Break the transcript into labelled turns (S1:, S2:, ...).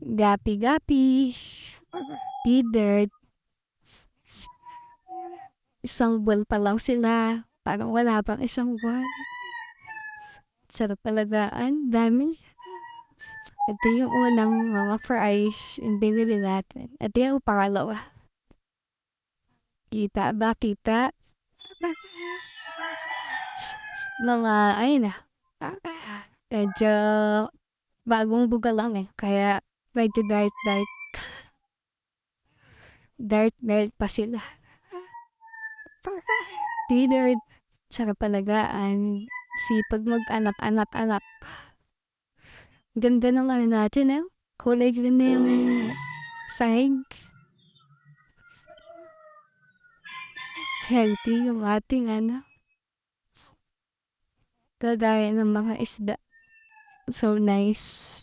S1: Gapi-gapi, P-Dirt, isang buwan pa lang sila, parang wala pang isang buwan. Sarap alagaan, dami. Ito yung unang mga fries yung binili natin. Ito yung pangalawa. Kita ba? Kita? Mga, ayun na. Medyo bagong buga lang eh. Kaya medyo dark. Dark pa sila. Dinner, sarap alagaan. Sipag mag-anak-anak-anak. Ganda ng ano natin eh. Kulay green na yung sahig. Healthy yung ating ano. Kagaya ng mga isda. So nice.